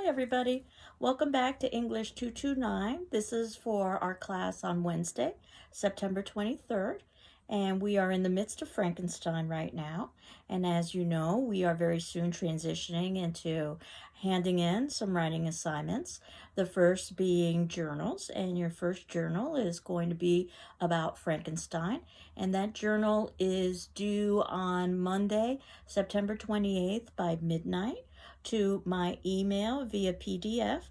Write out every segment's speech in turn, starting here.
Hi everybody. Welcome back to English 229. This is for our class on Wednesday, September 23rd, and we are in the midst of Frankenstein right now. And as you know, we are very soon transitioning into handing in some writing assignments. The first being journals, and your first journal is going to be about Frankenstein, and that journal is due on Monday, September 28th by midnight to my email via PDF.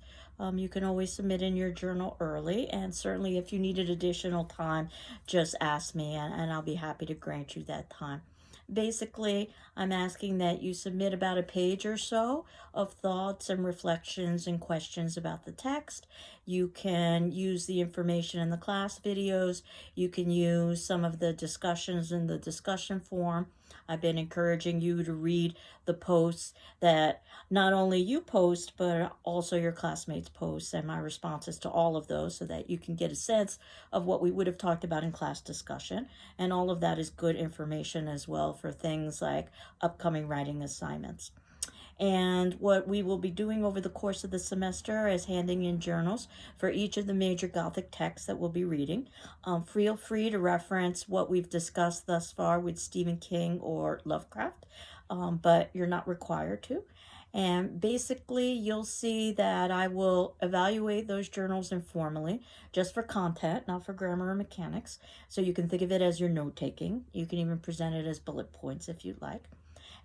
You can always submit in your journal early, and certainly if you needed additional time, just ask me and I'll be happy to grant you that time. Basically, I'm asking that you submit about a page or so of thoughts and reflections and questions about the text. You can use the information in the class videos. You can use some of the discussions in the discussion forum. I've been encouraging you to read the posts that not only you post, but also your classmates post, and my responses to all of those, so that you can get a sense of what we would have talked about in class discussion. And all of that is good information as well for things like upcoming writing assignments. And what we will be doing over the course of the semester is handing in journals for each of the major Gothic texts that we'll be reading. Feel free to reference what we've discussed thus far with Stephen King or Lovecraft, but you're not required to. And basically, you'll see that I will evaluate those journals informally, just for content, not for grammar or mechanics. So you can think of it as your note taking. You can even present it as bullet points if you'd like.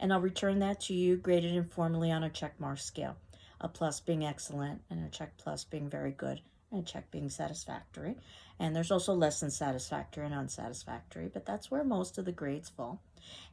And I'll return that to you graded informally on a check mark scale. A plus being excellent, and a check plus being very good, and a check being satisfactory. And there's also less than satisfactory and unsatisfactory, but that's where most of the grades fall.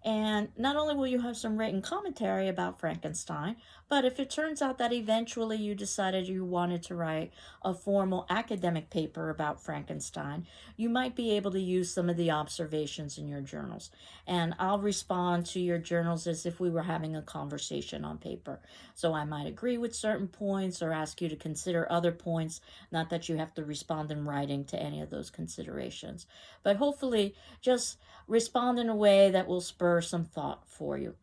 And not only will you have some written commentary about Frankenstein, but if it turns out that eventually you decided you wanted to write a formal academic paper about Frankenstein, you might be able to use some of the observations in your journals. And I'll respond to your journals as if we were having a conversation on paper. So I might agree with certain points or ask you to consider other points, not that you have to respond in writing to any of those considerations. But hopefully just respond in a way that will spur some thought for you.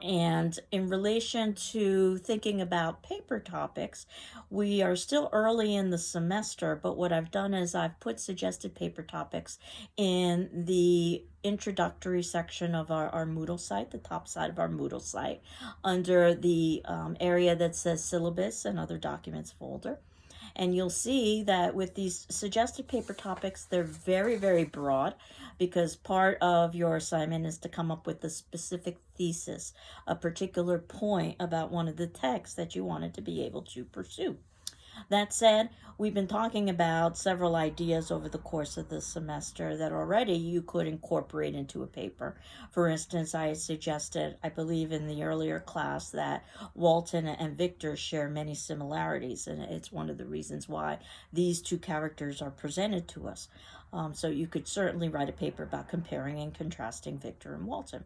And in relation to thinking about paper topics, we are still early in the semester, but what I've done is I've put suggested paper topics in the introductory section of our Moodle site, the top side of our Moodle site, under the area that says syllabus and other documents folder. And you'll see that with these suggested paper topics, they're very, very broad, because part of your assignment is to come up with a specific thesis, a particular point about one of the texts that you wanted to be able to pursue. That said, we've been talking about several ideas over the course of the semester that already you could incorporate into a paper. For instance, I suggested, I believe in the earlier class, that Walton and Victor share many similarities, and it's one of the reasons why these two characters are presented to us. So you could certainly write a paper about comparing and contrasting Victor and Walton.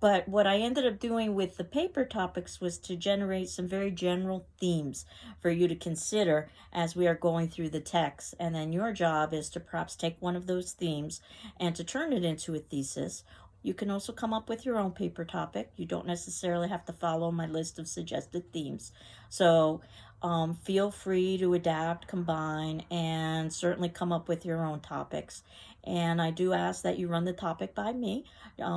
But what I ended up doing with the paper topics was to generate some very general themes for you to consider as we are going through the text. And then your job is to perhaps take one of those themes and to turn it into a thesis. You can also come up with your own paper topic. You don't necessarily have to follow my list of suggested themes. So feel free to adapt, combine, and certainly come up with your own topics. And I do ask that you run the topic by me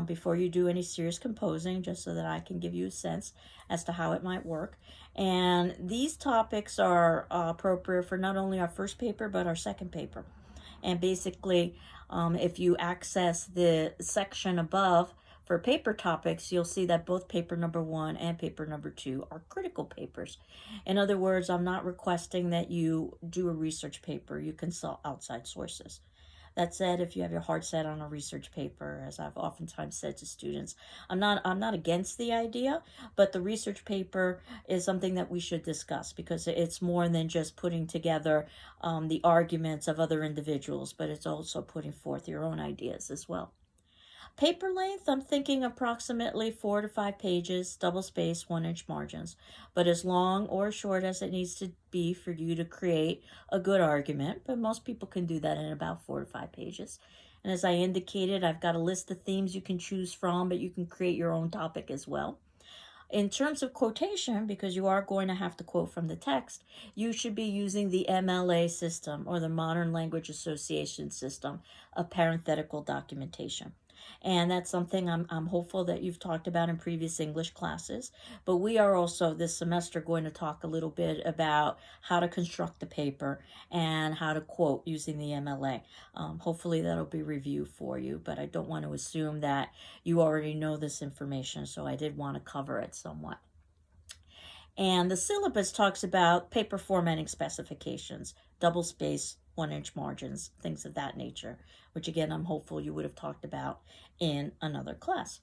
before you do any serious composing, just so that I can give you a sense as to how it might work. And these topics are appropriate for not only our first paper, but our second paper. And basically, if you access the section above for paper topics, you'll see that both paper number 1 and paper number 2 are critical papers. In other words, I'm not requesting that you do a research paper. You consult outside sources. That said, if you have your heart set on a research paper, as I've oftentimes said to students, I'm not against the idea, but the research paper is something that we should discuss, because it's more than just putting together the arguments of other individuals, but it's also putting forth your own ideas as well. Paper length, I'm thinking approximately 4 to 5 pages, double space, 1-inch margins, but as long or short as it needs to be for you to create a good argument. But most people can do that in about 4 to 5 pages. And as I indicated, I've got a list of themes you can choose from, but you can create your own topic as well. In terms of quotation, because you are going to have to quote from the text, you should be using the MLA system, or the Modern Language Association system of parenthetical documentation. And that's something I'm hopeful that you've talked about in previous English classes. But we are also this semester going to talk a little bit about how to construct the paper and how to quote using the MLA. Hopefully that'll be review for you, but I don't want to assume that you already know this information, so I did want to cover it somewhat. And the syllabus talks about paper formatting specifications, double space, 1-inch margins, things of that nature, which again, I'm hopeful you would have talked about in another class.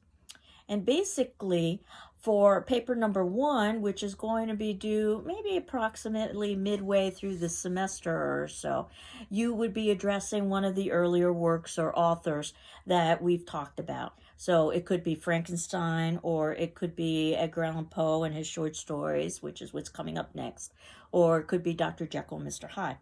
And basically, for paper number 1, which is going to be due maybe approximately midway through the semester or so, you would be addressing one of the earlier works or authors that we've talked about. So it could be Frankenstein, or it could be Edgar Allan Poe and his short stories, which is what's coming up next, or it could be Dr. Jekyll and Mr. Hyde.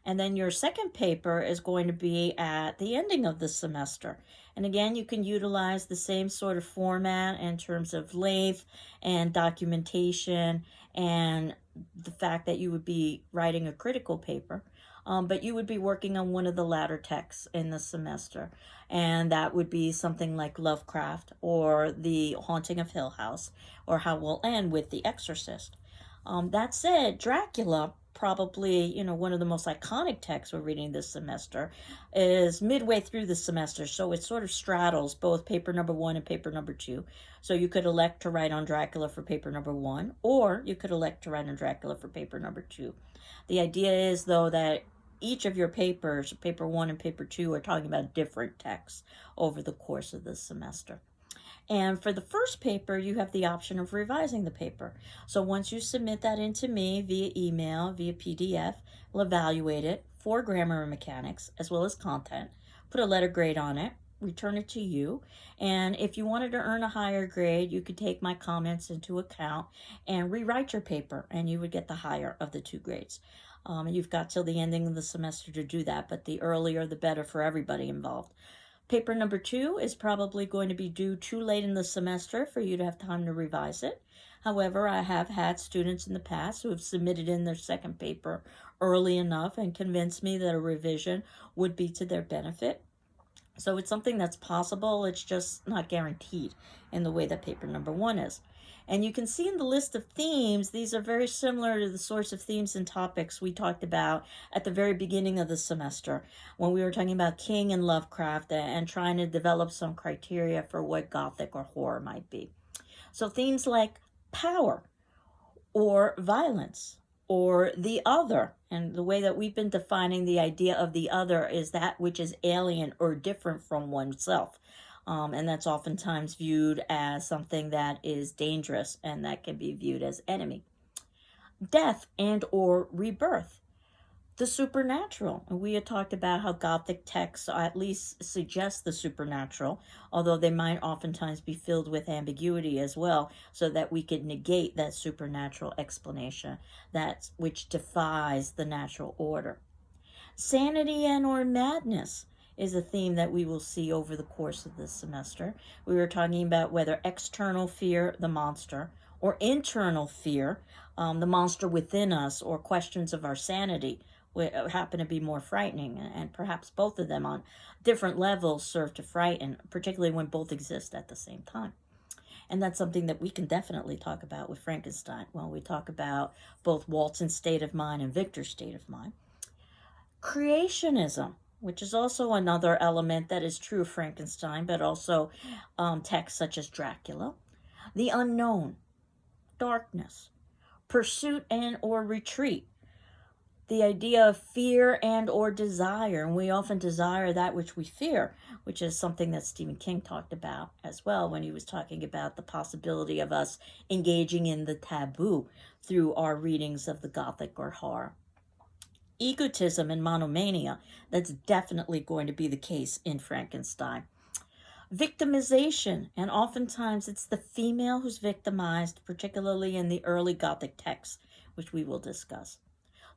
And then your second paper is going to be at the ending of the semester. And again, you can utilize the same sort of format in terms of length and documentation and the fact that you would be writing a critical paper. But you would be working on one of the latter texts in the semester. And that would be something like Lovecraft, or The Haunting of Hill House, or how we'll end with The Exorcist. That said, Dracula, probably, one of the most iconic texts we're reading this semester, is midway through the semester. So it sort of straddles both paper number 1 and paper number 2. So you could elect to write on Dracula for paper number 1, or you could elect to write on Dracula for paper number 2. The idea is, though, that each of your papers, paper 1 and paper 2, are talking about different texts over the course of the semester. And for the first paper, you have the option of revising the paper. So once you submit that into me via email, via PDF, we'll evaluate it for grammar and mechanics, as well as content, put a letter grade on it, return it to you. And if you wanted to earn a higher grade, you could take my comments into account and rewrite your paper, and you would get the higher of the 2 grades. You've got till the ending of the semester to do that, but the earlier the better for everybody involved. Paper number 2 is probably going to be due too late in the semester for you to have time to revise it. However, I have had students in the past who have submitted in their second paper early enough and convinced me that a revision would be to their benefit. So it's something that's possible. It's just not guaranteed in the way that paper number 1 is. And you can see in the list of themes, these are very similar to the sorts of themes and topics we talked about at the very beginning of the semester when we were talking about King and Lovecraft and trying to develop some criteria for what Gothic or horror might be. So themes like power or violence or the other, and the way that we've been defining the idea of the other is that which is alien or different from oneself. And that's oftentimes viewed as something that is dangerous and that can be viewed as enemy. Death and or rebirth. The supernatural. And we had talked about how Gothic texts at least suggest the supernatural, although they might oftentimes be filled with ambiguity as well, so that we could negate that supernatural explanation, that which defies the natural order. Sanity and or madness is a theme that we will see over the course of this semester. We were talking about whether external fear, the monster, or internal fear, the monster within us, or questions of our sanity happen to be more frightening, and perhaps both of them on different levels serve to frighten, particularly when both exist at the same time. And that's something that we can definitely talk about with Frankenstein when we talk about both Walton's state of mind and Victor's state of mind. Creationism, which is also another element that is true of Frankenstein, but also texts such as Dracula. The unknown, darkness, pursuit and or retreat, the idea of fear and or desire, and we often desire that which we fear, which is something that Stephen King talked about as well when he was talking about the possibility of us engaging in the taboo through our readings of the Gothic or horror. Egotism and monomania, that's definitely going to be the case in Frankenstein. Victimization, and oftentimes it's the female who's victimized, particularly in the early Gothic texts, which we will discuss.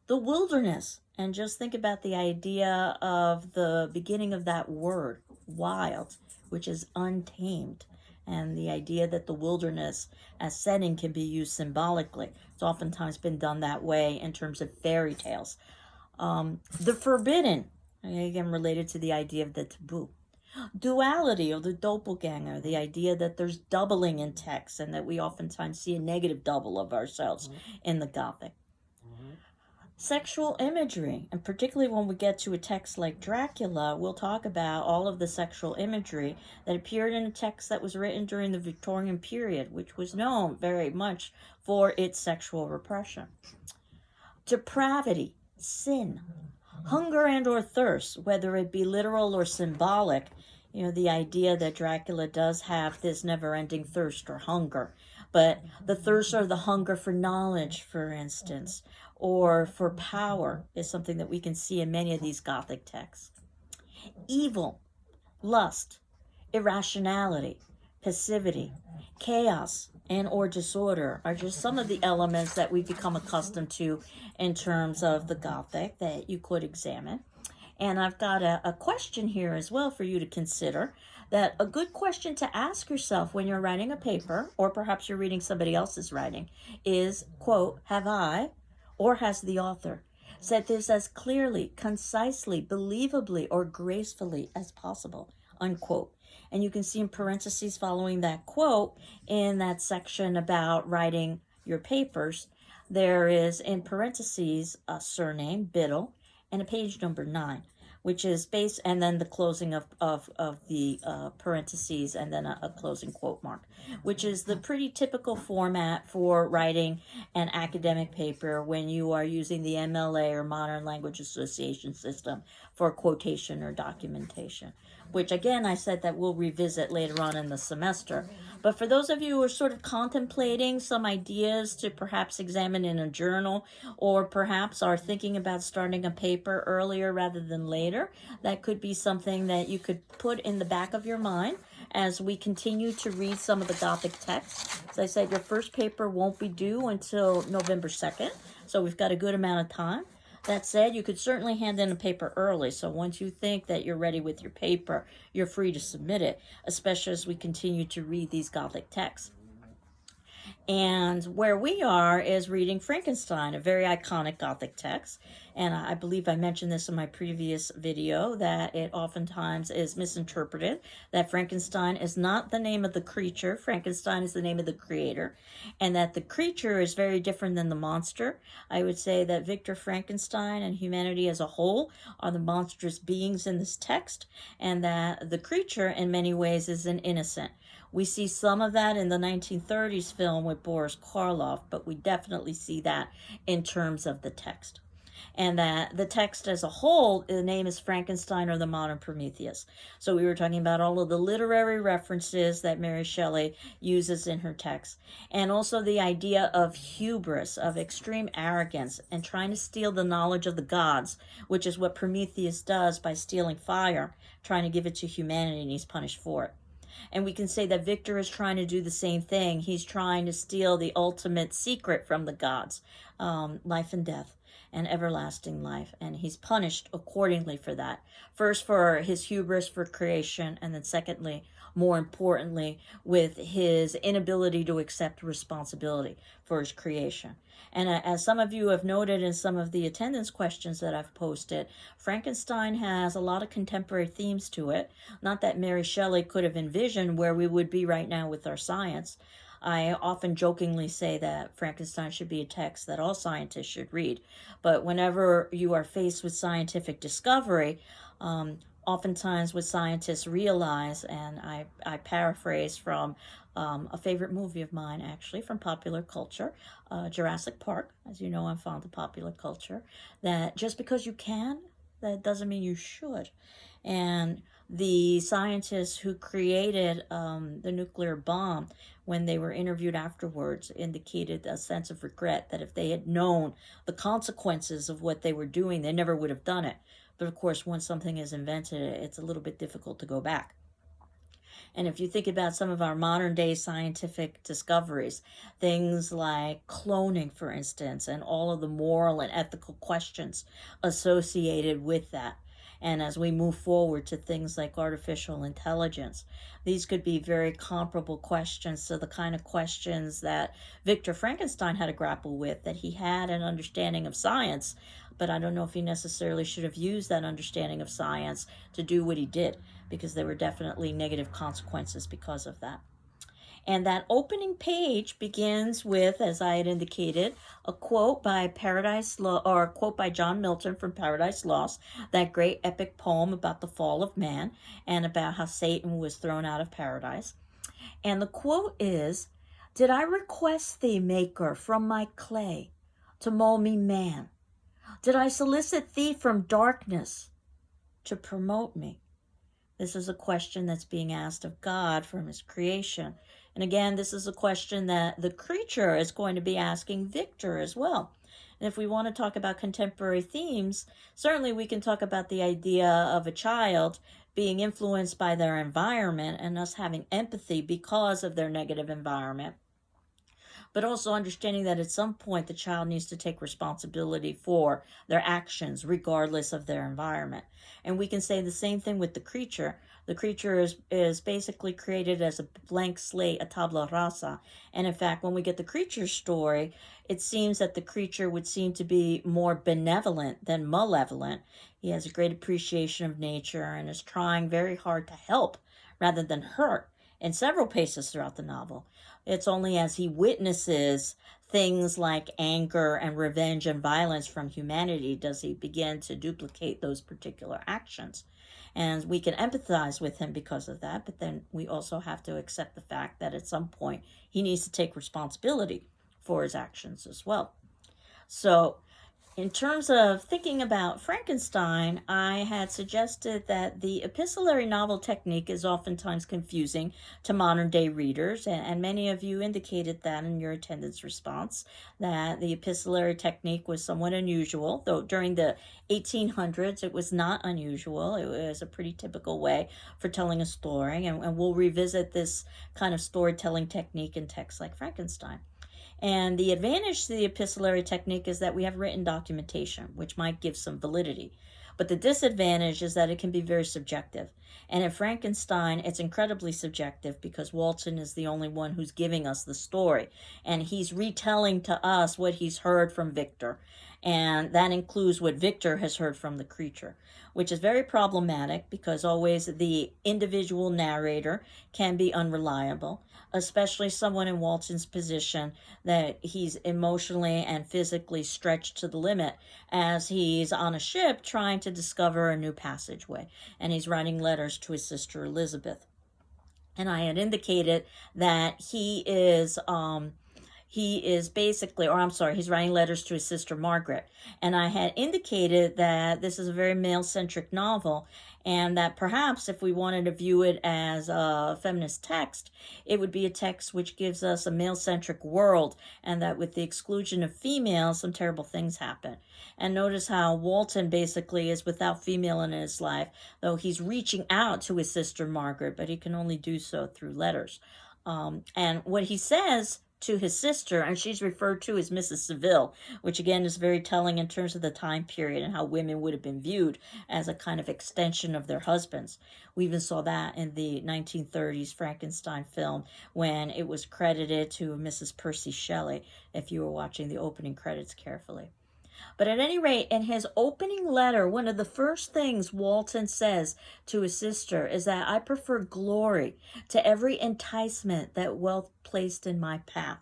The wilderness, and just think about the idea of the beginning of that word, wild, which is untamed, And the idea that the wilderness as setting can be used symbolically. It's oftentimes been done that way in terms of fairy tales. The forbidden, again related to the idea of the taboo. Duality, or the doppelganger, the idea that there's doubling in text and that we oftentimes see a negative double of ourselves in the Gothic. Sexual imagery, and particularly when we get to a text like Dracula, we'll talk about all of the sexual imagery that appeared in a text that was written during the Victorian period, which was known very much for its sexual repression. Depravity, sin, hunger and or thirst, whether it be literal or symbolic, the idea that Dracula does have this never-ending thirst or hunger, but the thirst or the hunger for knowledge, for instance, or for power is something that we can see in many of these Gothic texts. Evil, lust, irrationality, passivity, chaos, and or disorder are just some of the elements that we've become accustomed to in terms of the Gothic that you could examine. And I've got a question here as well for you to consider, that a good question to ask yourself when you're writing a paper, or perhaps you're reading somebody else's writing, is, quote, have I, or has the author, said this as clearly, concisely, believably, or gracefully as possible, unquote. And you can see in parentheses following that quote in that section about writing your papers, there is in parentheses a surname, Biddle, and a page number 9, which is based, and then the closing of the parentheses, and then a closing quote mark, which is the pretty typical format for writing an academic paper when you are using the MLA or Modern Language Association system for quotation or documentation, which again I said that we'll revisit later on in the semester. But for those of you who are sort of contemplating some ideas to perhaps examine in a journal, or perhaps are thinking about starting a paper earlier rather than later, that could be something that you could put in the back of your mind as we continue to read some of the Gothic texts. As I said, your first paper won't be due until November 2nd, so we've got a good amount of time. That said, you could certainly hand in a paper early, so once you think that you're ready with your paper, you're free to submit it, especially as we continue to read these Gothic texts. And where we are is reading Frankenstein, a very iconic Gothic text. And I believe I mentioned this in my previous video, that it oftentimes is misinterpreted, that Frankenstein is not the name of the creature. Frankenstein is the name of the creator. And that the creature is very different than the monster. I would say that Victor Frankenstein and humanity as a whole are the monstrous beings in this text, and that the creature in many ways is an innocent. We see some of that in the 1930s film with Boris Karloff, but we definitely see that in terms of the text. And that the text as a whole, the name is Frankenstein or the Modern Prometheus. So we were talking about all of the literary references that Mary Shelley uses in her text. And also the idea of hubris, of extreme arrogance, and trying to steal the knowledge of the gods, which is what Prometheus does by stealing fire, trying to give it to humanity, and he's punished for it. And we can say that Victor is trying to do the same thing. He's trying to steal the ultimate secret from the gods, life and death and everlasting life. And he's punished accordingly for that. First, for his hubris for creation, and then secondly, more importantly, with his inability to accept responsibility for his creation. And as some of you have noted in some of the attendance questions that I've posted, Frankenstein has a lot of contemporary themes to it. Not that Mary Shelley could have envisioned where we would be right now with our science. I often jokingly say that Frankenstein should be a text that all scientists should read. But whenever you are faced with scientific discovery, oftentimes what scientists realize, and I paraphrase from a favorite movie of mine, actually, from popular culture, Jurassic Park. As you know, I'm fond of popular culture. That just because you can, that doesn't mean you should. And the scientists who created the nuclear bomb, when they were interviewed afterwards, indicated a sense of regret that if they had known the consequences of what they were doing, they never would have done it. But of course, once something is invented, it's a little bit difficult to go back. And if you think about some of our modern day scientific discoveries, things like cloning, for instance, and all of the moral and ethical questions associated with that, And as we move forward to things like artificial intelligence, these could be very comparable questions to the kind of questions that Victor Frankenstein had to grapple with, that he had an understanding of science, but I don't know if he necessarily should have used that understanding of science to do what he did, because there were definitely negative consequences because of that. And that opening page begins with, as I had indicated, a quote by a quote by John Milton from Paradise Lost, that great epic poem about the fall of man and about how Satan was thrown out of paradise. And the quote is, "Did I request thee, Maker, from my clay to mold me man? Did I solicit thee from darkness to promote me?" This is a question that's being asked of God from his creation. And again, this is a question that the creature is going to be asking Victor as well. And if we want to talk about contemporary themes, certainly we can talk about the idea of a child being influenced by their environment and us having empathy because of their negative environment, but also understanding that at some point the child needs to take responsibility for their actions regardless of their environment. And we can say the same thing with the creature. The creature is basically created as a blank slate, a tabula rasa. And in fact, when we get the creature story, it seems that the creature would seem to be more benevolent than malevolent. He has a great appreciation of nature and is trying very hard to help rather than hurt in several places throughout the novel. It's only as he witnesses things like anger and revenge and violence from humanity does he begin to duplicate those particular actions. And we can empathize with him because of that, but then we also have to accept the fact that at some point he needs to take responsibility for his actions as well. So in terms of thinking about Frankenstein, I had suggested that the epistolary novel technique is oftentimes confusing to modern day readers, and many of you indicated that in your attendance response, that the epistolary technique was somewhat unusual, though during the 1800s it was not unusual. It was a pretty typical way for telling a story, and we'll revisit this kind of storytelling technique in texts like Frankenstein. And the advantage to the epistolary technique is that we have written documentation, which might give some validity. But the disadvantage is that it can be very subjective. And in Frankenstein, it's incredibly subjective because Walton is the only one who's giving us the story. And he's retelling to us what he's heard from Victor. And that includes what Victor has heard from the creature, which is very problematic because always the individual narrator can be unreliable, especially someone in Walton's position, that he's emotionally and physically stretched to the limit as he's on a ship trying to discover a new passageway, and he's writing letters to his sister Elizabeth. And I had indicated that he's writing letters to his sister Margaret. And I had indicated that this is a very male-centric novel, and that perhaps if we wanted to view it as a feminist text, it would be a text which gives us a male-centric world, and that with the exclusion of females, some terrible things happen. And notice how Walton basically is without female in his life, though he's reaching out to his sister Margaret, but he can only do so through letters. And what he says to his sister, and she's referred to as Mrs. Seville, which again is very telling in terms of the time period and how women would have been viewed as a kind of extension of their husbands. We even saw that in the 1930s Frankenstein film when it was credited to Mrs. Percy Shelley, if you were watching the opening credits carefully. But at any rate, in his opening letter, one of the first things Walton says to his sister is that I prefer glory to every enticement that wealth placed in my path.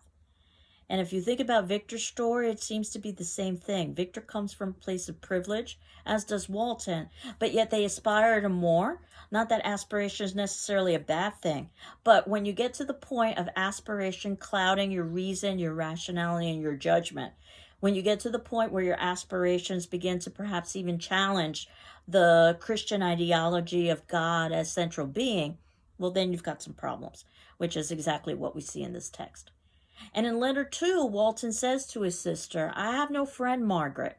And if you think about Victor's story, it seems to be the same thing. Victor comes from a place of privilege, as does Walton, but yet they aspire to more. Not that aspiration is necessarily a bad thing, but when you get to the point of aspiration clouding your reason, your rationality, and your judgment, when you get to the point where your aspirations begin to perhaps even challenge the Christian ideology of God as central being, well, then you've got some problems, which is exactly what we see in this text. And in letter 2, Walton says to his sister, I have no friend, Margaret.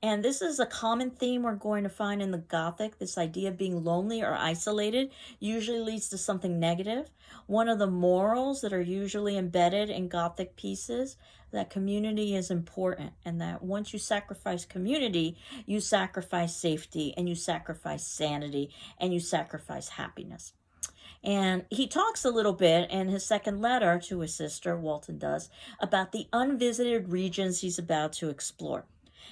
And this is a common theme we're going to find in the Gothic. This idea of being lonely or isolated usually leads to something negative. One of the morals that are usually embedded in Gothic pieces that community is important, and that once you sacrifice community, you sacrifice safety, and you sacrifice sanity, and you sacrifice happiness. And he talks a little bit in his second letter to his sister, Walton does, about the unvisited regions he's about to explore.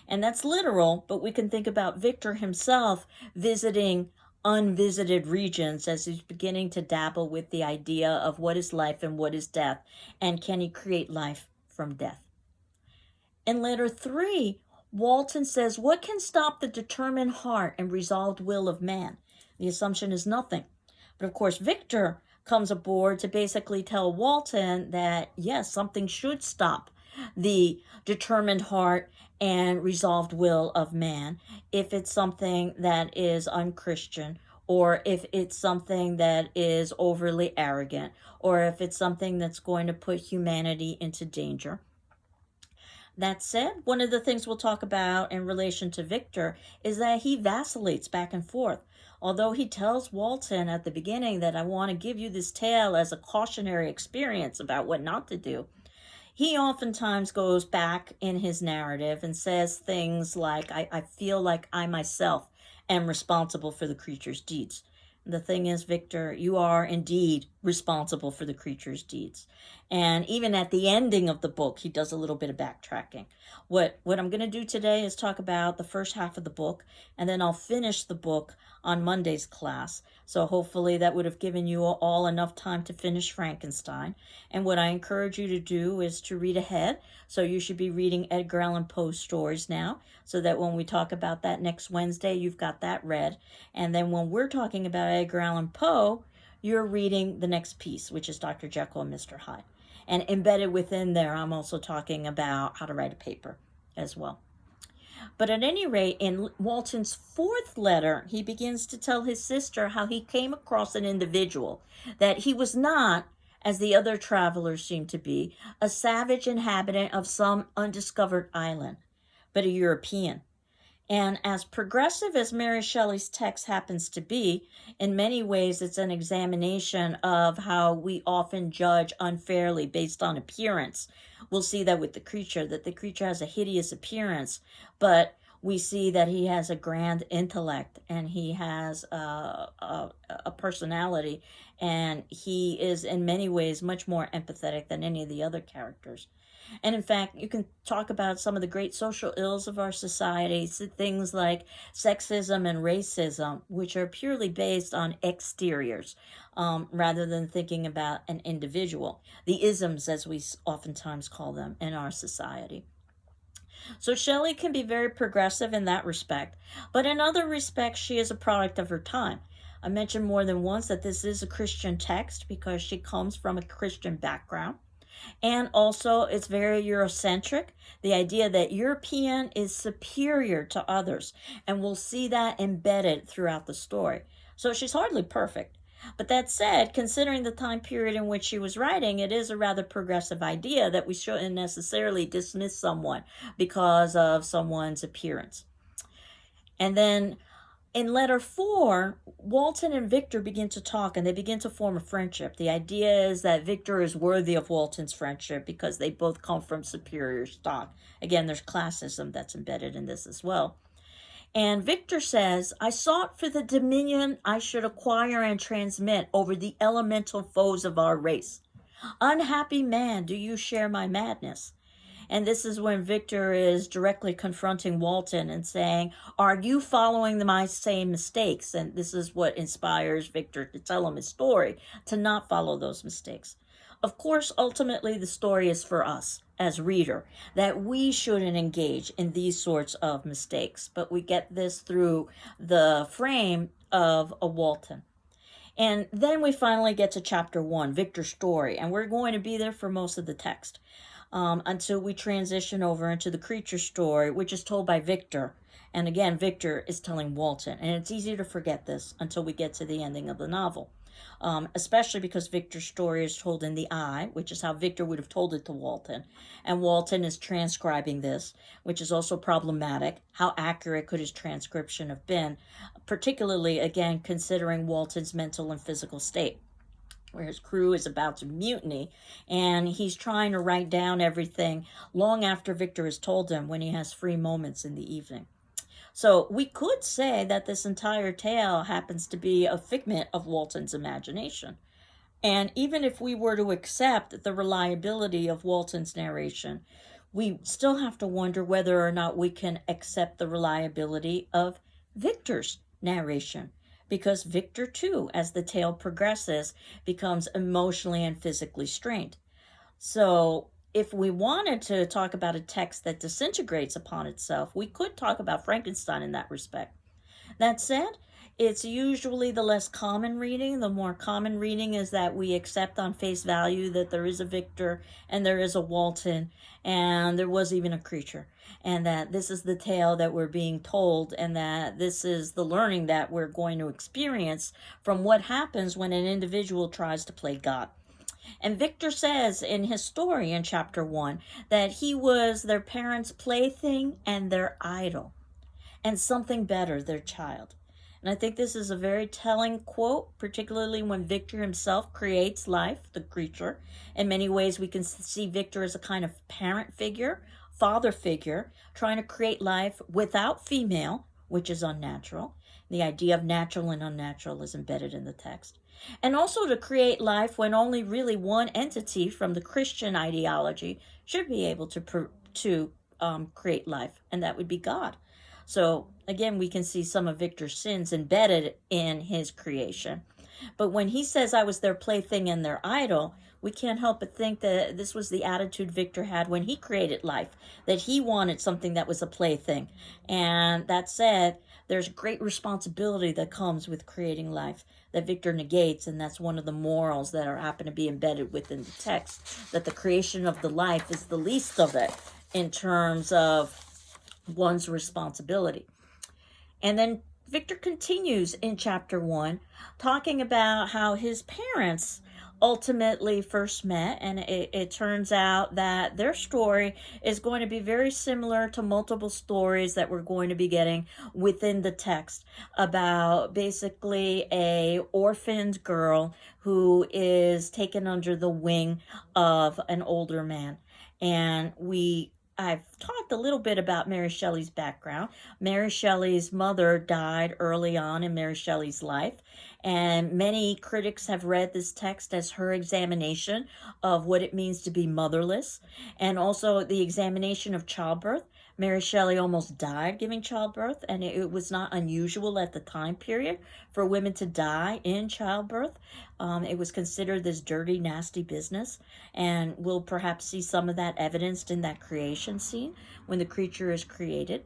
And that's literal, but we can think about Victor himself visiting unvisited regions as he's beginning to dabble with the idea of what is life and what is death, and can he create life from death. In letter 3, Walton says, what can stop the determined heart and resolved will of man? The assumption is nothing. But of course, Victor comes aboard to basically tell Walton that, yes, something should stop the determined heart and resolved will of man if it's something that is unchristian, or if it's something that is overly arrogant, or if it's something that's going to put humanity into danger. That said, one of the things we'll talk about in relation to Victor is that he vacillates back and forth. Although he tells Walton at the beginning that I want to give you this tale as a cautionary experience about what not to do, he oftentimes goes back in his narrative and says things like, I feel like I myself am responsible for the creature's deeds. The thing is, Victor, you are indeed responsible for the creature's deeds. And even at the ending of the book, he does a little bit of backtracking. What I'm going to do today is talk about the first half of the book, and then I'll finish the book on Monday's class. So hopefully that would have given you all enough time to finish Frankenstein. And what I encourage you to do is to read ahead. So you should be reading Edgar Allan Poe's stories now, so that when we talk about that next Wednesday, you've got that read. And then when we're talking about Edgar Allan Poe, you're reading the next piece, which is Dr. Jekyll and Mr. Hyde. And embedded within there, I'm also talking about how to write a paper as well. But at any rate, in Walton's fourth letter, he begins to tell his sister how he came across an individual, that he was not, as the other travelers seemed to be, a savage inhabitant of some undiscovered island, but a European. And as progressive as Mary Shelley's text happens to be, in many ways it's an examination of how we often judge unfairly based on appearance. We'll see that with the creature, that the creature has a hideous appearance, but we see that he has a grand intellect, and he has a personality, and he is in many ways much more empathetic than any of the other characters. And in fact, you can talk about some of the great social ills of our society, things like sexism and racism, which are purely based on exteriors, rather than thinking about an individual. The isms, as we oftentimes call them in our society. So Shelley can be very progressive in that respect, but in other respects, she is a product of her time. I mentioned more than once that this is a Christian text because she comes from a Christian background. And also, it's very Eurocentric, the idea that European is superior to others. And we'll see that embedded throughout the story. So she's hardly perfect. But that said, considering the time period in which she was writing, it is a rather progressive idea that we shouldn't necessarily dismiss someone because of someone's appearance. And then in letter 4, Walton and Victor begin to talk, and they begin to form a friendship. The idea is that Victor is worthy of Walton's friendship because they both come from superior stock. Again, there's classism that's embedded in this as well. And Victor says, I sought for the dominion I should acquire and transmit over the elemental foes of our race. Unhappy man, do you share my madness? And this is when Victor is directly confronting Walton and saying, are you following my same mistakes? And this is what inspires Victor to tell him his story, to not follow those mistakes. Of course, ultimately, the story is for us as reader, that we shouldn't engage in these sorts of mistakes. But we get this through the frame of a Walton. And then we finally get to chapter 1, Victor's story. And we're going to be there for most of the text. Until we transition over into the creature story, which is told by Victor. And again, Victor is telling Walton. And it's easy to forget this until we get to the ending of the novel. Especially because Victor's story is told in the I, which is how Victor would have told it to Walton. And Walton is transcribing this, which is also problematic. How accurate could his transcription have been? Particularly, again, considering Walton's mental and physical state. where his crew is about to mutiny, and he's trying to write down everything long after Victor has told him when he has free moments in the evening. So we could say that this entire tale happens to be a figment of Walton's imagination. And even if we were to accept the reliability of Walton's narration, we still have to wonder whether or not we can accept the reliability of Victor's narration. Because Victor, too, as the tale progresses, becomes emotionally and physically strained. So if we wanted to talk about a text that disintegrates upon itself, we could talk about Frankenstein in that respect. That said, it's usually the less common reading. The more common reading is that we accept on face value that there is a Victor and there is a Walton and there was even a creature, and that this is the tale that we're being told, and that this is the learning that we're going to experience from what happens when an individual tries to play God. And Victor says in his story in chapter 1 that he was their parents' plaything and their idol, and something better, their child. And I think this is a very telling quote, particularly when Victor himself creates life, the creature. In many ways, we can see Victor as a kind of parent figure, father figure, trying to create life without female, which is unnatural. The idea of natural and unnatural is embedded in the text. And also to create life when only really one entity from the Christian ideology should be able to create life, and that would be God. So again, we can see some of Victor's sins embedded in his creation. But when he says, I was their plaything and their idol, we can't help but think that this was the attitude Victor had when he created life, that he wanted something that was a plaything. And that said, there's great responsibility that comes with creating life that Victor negates, and that's one of the morals that happen to be embedded within the text, that the creation of the life is the least of it in terms of one's responsibility. And then Victor continues in chapter 1 talking about how his parents ultimately first met, and it turns out that their story is going to be very similar to multiple stories that we're going to be getting within the text about basically a orphaned girl who is taken under the wing of an older man. And I've talked a little bit about Mary Shelley's background. Mary Shelley's mother died early on in Mary Shelley's life, and many critics have read this text as her examination of what it means to be motherless, and also the examination of childbirth. Mary Shelley almost died giving childbirth, and it was not unusual at the time period for women to die in childbirth. It was considered this dirty, nasty business, and we'll perhaps see some of that evidenced in that creation scene when the creature is created.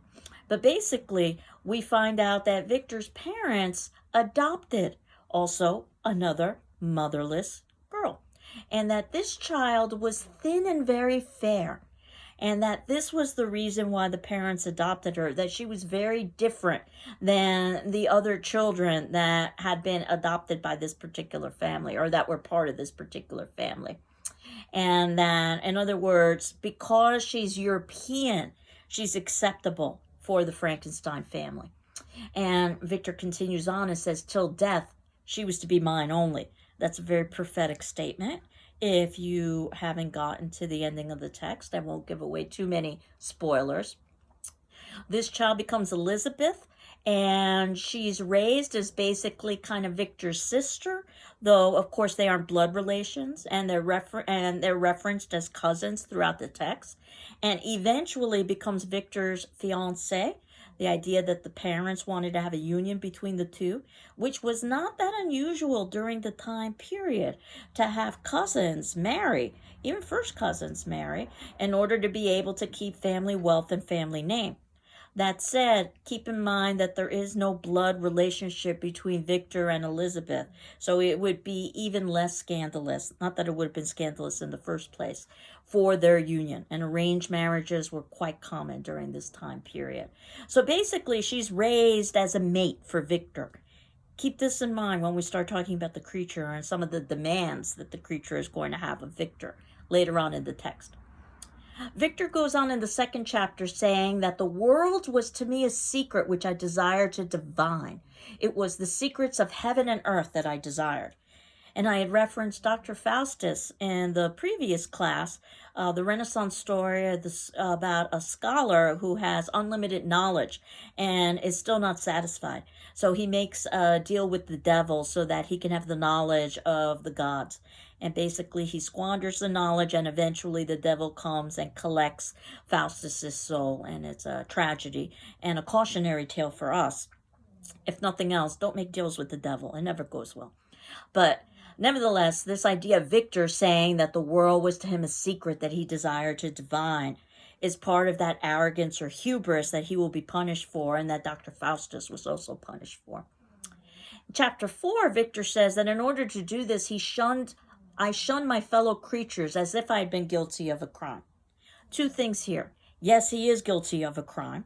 But basically, we find out that Victor's parents adopted also another motherless girl, and that this child was thin and very fair, and that this was the reason why the parents adopted her, that she was very different than the other children that had been adopted by this particular family, or that were part of this particular family. And that, in other words, because she's European, she's acceptable for the Frankenstein family. And Victor continues on and says, till death, she was to be mine only. That's a very prophetic statement. If you haven't gotten to the ending of the text, I won't give away too many spoilers. This child becomes Elizabeth, and she's raised as basically kind of Victor's sister, though of course they aren't blood relations, and they're referenced as cousins throughout the text, and eventually becomes Victor's fiancée. The idea that the parents wanted to have a union between the two, which was not that unusual during the time period, to have cousins marry, even first cousins marry, in order to be able to keep family wealth and family name. That said, keep in mind that there is no blood relationship between Victor and Elizabeth, so it would be even less scandalous, not that it would have been scandalous in the first place, for their union. And arranged marriages were quite common during this time period. So basically, she's raised as a mate for Victor. Keep this in mind when we start talking about the creature and some of the demands that the creature is going to have of Victor later on in the text. Victor goes on in the second chapter saying that the world was to me a secret which I desired to divine. It was the secrets of heaven and earth that I desired. And I had referenced Dr. Faustus in the previous class, the Renaissance story about a scholar who has unlimited knowledge and is still not satisfied. So he makes a deal with the devil so that he can have the knowledge of the gods. And basically he squanders the knowledge, and eventually the devil comes and collects Faustus's soul. And it's a tragedy and a cautionary tale for us. If nothing else, don't make deals with the devil. It never goes well. But nevertheless, this idea of Victor saying that the world was to him a secret that he desired to divine is part of that arrogance or hubris that he will be punished for, and that Dr. Faustus was also punished for. In chapter 4, Victor says that in order to do this, I shunned my fellow creatures as if I had been guilty of a crime. Two things here. Yes, he is guilty of a crime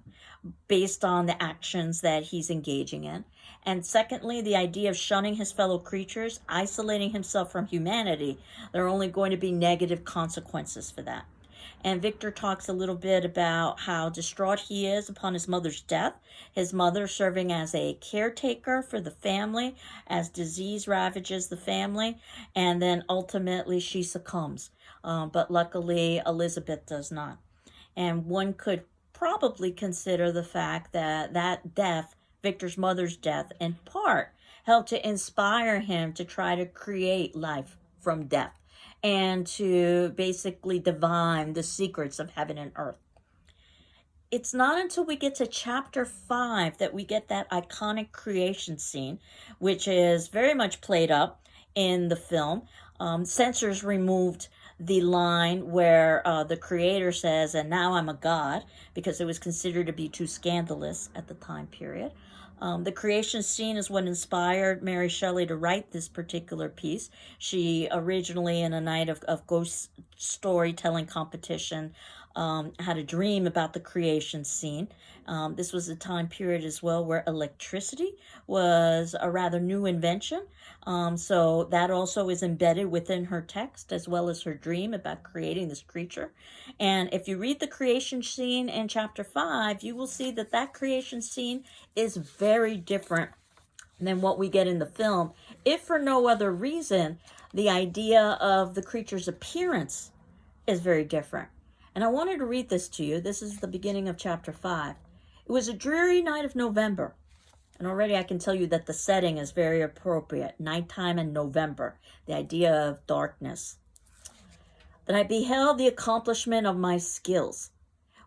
based on the actions that he's engaging in. And secondly, the idea of shunning his fellow creatures, isolating himself from humanity, there are only going to be negative consequences for that. And Victor talks a little bit about how distraught he is upon his mother's death, his mother serving as a caretaker for the family as disease ravages the family, and then ultimately she succumbs. But luckily, Elizabeth does not. And one could probably consider the fact that that death, Victor's mother's death, in part helped to inspire him to try to create life from death and to basically divine the secrets of heaven and earth. It's not until we get to chapter 5 that we get that iconic creation scene, which is very much played up in the film. Censors removed the line where the creator says, "And now I'm a god," because it was considered to be too scandalous at the time period. The creation scene is what inspired Mary Shelley to write this particular piece. She originally, in a night of ghost storytelling competition, had a dream about the creation scene. This was a time period as well where electricity was a rather new invention. So that also is embedded within her text, as well as her dream about creating this creature. And if you read the creation scene in chapter 5, you will see that that creation scene is very different than what we get in the film, if for no other reason, the idea of the creature's appearance is very different. And I wanted to read this to you. This is the beginning of chapter 5. It was a dreary night of November. And already I can tell you that the setting is very appropriate. Nighttime in November. The idea of darkness. That I beheld the accomplishment of my skills.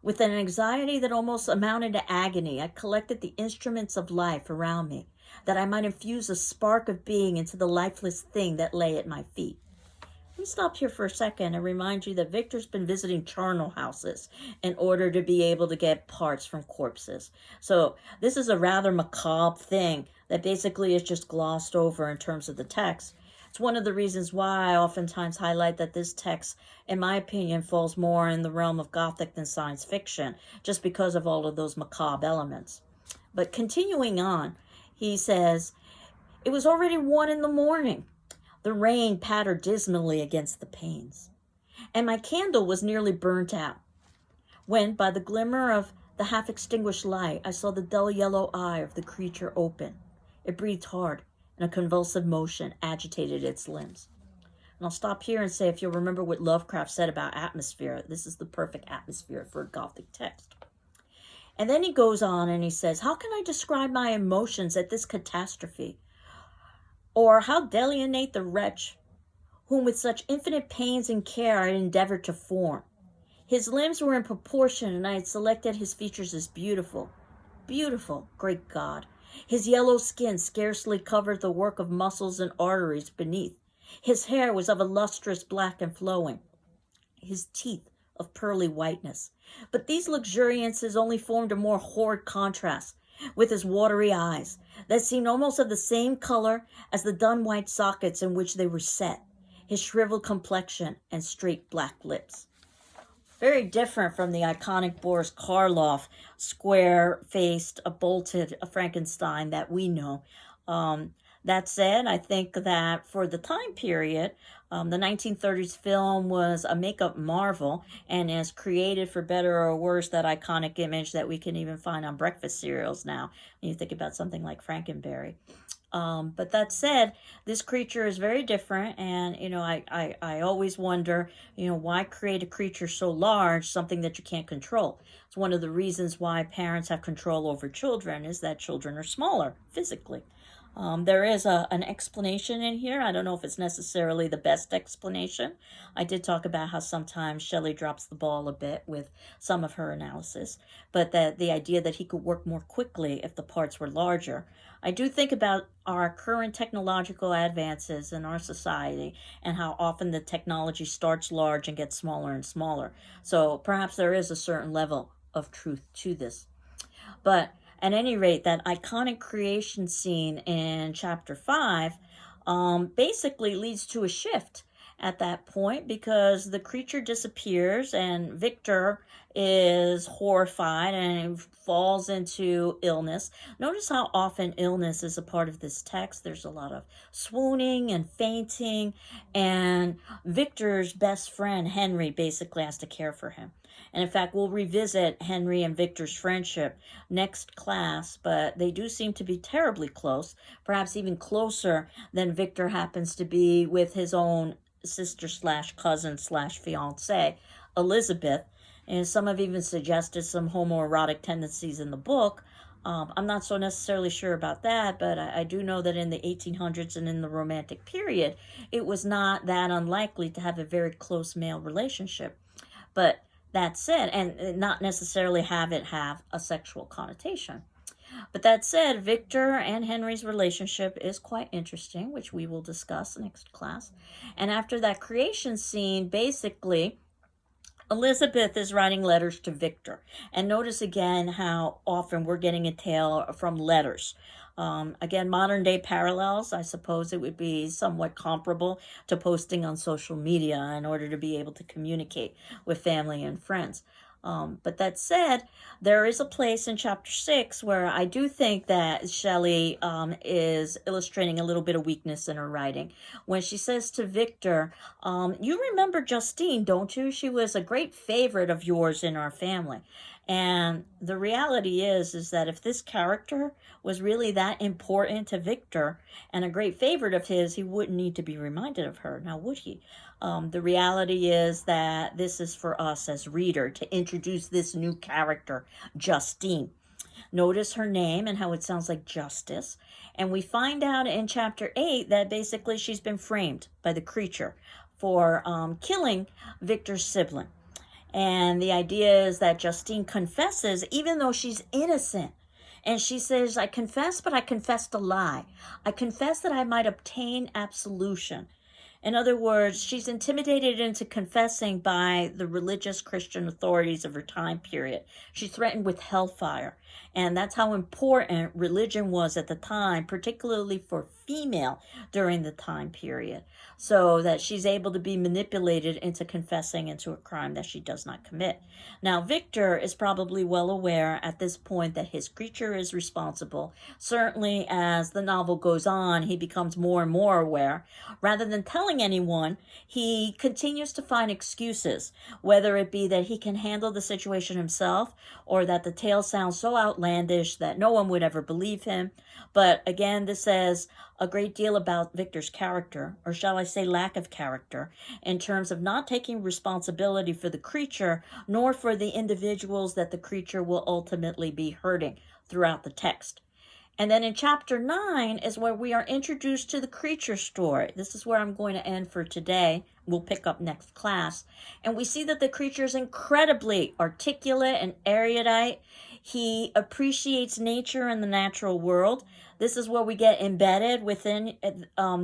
With an anxiety that almost amounted to agony, I collected the instruments of life around me, that I might infuse a spark of being into the lifeless thing that lay at my feet. Let me stop here for a second and remind you that Victor's been visiting charnel houses in order to be able to get parts from corpses. So this is a rather macabre thing that basically is just glossed over in terms of the text. It's one of the reasons why I oftentimes highlight that this text, in my opinion, falls more in the realm of Gothic than science fiction, just because of all of those macabre elements. But continuing on, he says, "It was already 1 a.m. The rain pattered dismally against the panes, and my candle was nearly burnt out, when, by the glimmer of the half-extinguished light, I saw the dull yellow eye of the creature open. It breathed hard, and a convulsive motion agitated its limbs." And I'll stop here and say, if you'll remember what Lovecraft said about atmosphere, this is the perfect atmosphere for a Gothic text. And then he goes on and he says, "How can I describe my emotions at this catastrophe? Or how delineate the wretch whom with such infinite pains and care I had endeavored to form? His limbs were in proportion, and I had selected his features as beautiful. Beautiful, great God! His yellow skin scarcely covered the work of muscles and arteries beneath. His hair was of a lustrous black and flowing. His teeth of pearly whiteness. But these luxuriances only formed a more horrid contrast with his watery eyes, that seemed almost of the same color as the dun white sockets in which they were set, his shriveled complexion and straight black lips." Very different from the iconic Boris Karloff square-faced, bolted Frankenstein that we know. That said, I think that for the time period, the 1930s film was a makeup marvel and has created, for better or worse, that iconic image that we can even find on breakfast cereals now, when you think about something like Frankenberry. But that said, this creature is very different, and I always wonder, why create a creature so large, something that you can't control? It's one of the reasons why parents have control over children, is that children are smaller physically. There is an explanation in here. I don't know if it's necessarily the best explanation. I did talk about how sometimes Shelley drops the ball a bit with some of her analysis, but that the idea that he could work more quickly if the parts were larger. I do think about our current technological advances in our society and how often the technology starts large and gets smaller and smaller. So perhaps there is a certain level of truth to this. But at any rate, that iconic creation scene in chapter 5 basically leads to a shift at that point, because the creature disappears and Victor is horrified and falls into illness. Notice how often illness is a part of this text. There's a lot of swooning and fainting, and Victor's best friend, Henry, basically has to care for him. And in fact, we'll revisit Henry and Victor's friendship next class, but they do seem to be terribly close, perhaps even closer than Victor happens to be with his own sister slash cousin slash fiance, Elizabeth. And some have even suggested some homoerotic tendencies in the book. I'm not so necessarily sure about that, but I do know that in the 1800s and in the Romantic period, it was not that unlikely to have a very close male relationship. But that said, and not necessarily have it have a sexual connotation. But that said, Victor and Henry's relationship is quite interesting, which we will discuss next class. And after that creation scene, basically, Elizabeth is writing letters to Victor. And notice again how often we're getting a tale from letters. Again, modern day parallels, I suppose it would be somewhat comparable to posting on social media in order to be able to communicate with family and friends. But that said, there is a place in chapter 6 where I do think that Shelley is illustrating a little bit of weakness in her writing. When she says to Victor, you remember Justine, don't you? She was a great favorite of yours in our family. And the reality is that if this character was really that important to Victor and a great favorite of his, he wouldn't need to be reminded of her, now would he? The reality is that this is for us as reader to introduce this new character, Justine. Notice her name and how it sounds like justice. And we find out in chapter 8 that basically she's been framed by the creature for killing Victor's sibling. And the idea is that Justine confesses even though she's innocent. And she says, I confess, but I confessed a lie. I confess that I might obtain absolution. In other words, she's intimidated into confessing by the religious Christian authorities of her time period. She's threatened with hellfire. And that's how important religion was at the time, particularly for female during the time period, so that she's able to be manipulated into confessing into a crime that she does not commit. Now, Victor is probably well aware at this point that his creature is responsible. Certainly, as the novel goes on, he becomes more and more aware. Rather than telling anyone, he continues to find excuses, whether it be that he can handle the situation himself or that the tale sounds so outlandish that no one would ever believe him. But again, this says a great deal about Victor's character, or shall I say lack of character, in terms of not taking responsibility for the creature, nor for the individuals that the creature will ultimately be hurting throughout the text. And then in chapter 9 is where we are introduced to the creature story. This is where I'm going to end for today. We'll pick up next class. And we see that the creature is incredibly articulate and erudite. He appreciates nature and the natural world. This is where we get embedded within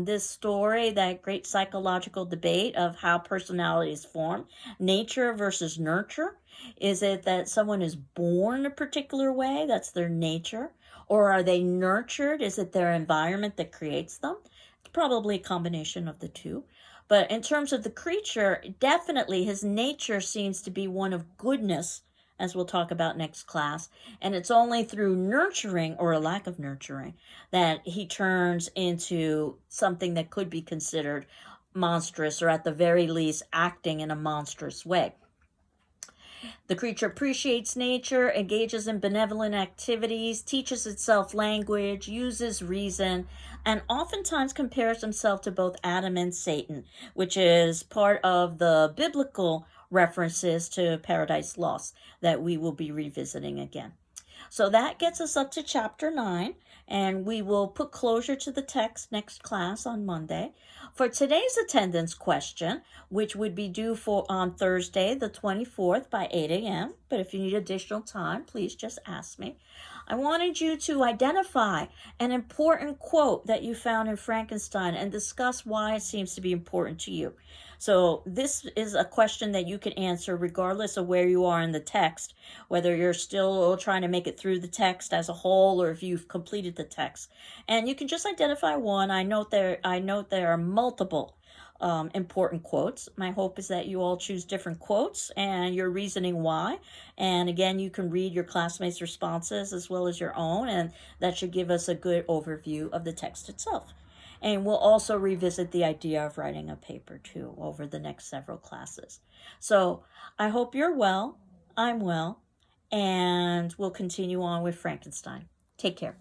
this story, that great psychological debate of how personalities form. Nature versus nurture. Is it that someone is born a particular way? That's their nature. Or are they nurtured? Is it their environment that creates them? It's probably a combination of the two. But in terms of the creature, definitely his nature seems to be one of goodness, as we'll talk about next class. And it's only through nurturing, or a lack of nurturing, that he turns into something that could be considered monstrous, or at the very least acting in a monstrous way. The creature appreciates nature, engages in benevolent activities, teaches itself language, uses reason, and oftentimes compares himself to both Adam and Satan, which is part of the biblical references to Paradise Lost that we will be revisiting again. So that gets us up to chapter 9, and we will put closure to the text next class on Monday. For today's attendance question, which would be due for on Thursday, the 24th by 8 a.m., but if you need additional time, please just ask me. I wanted you to identify an important quote that you found in Frankenstein and discuss why it seems to be important to you. So this is a question that you can answer regardless of where you are in the text, whether you're still trying to make it through the text as a whole or if you've completed the text. And you can just identify one. I note there are multiple important quotes. My hope is that you all choose different quotes and your reasoning why. And again, you can read your classmates' responses as well as your own, and that should give us a good overview of the text itself. And we'll also revisit the idea of writing a paper too over the next several classes. So I hope you're well. I'm well. And we'll continue on with Frankenstein. Take care.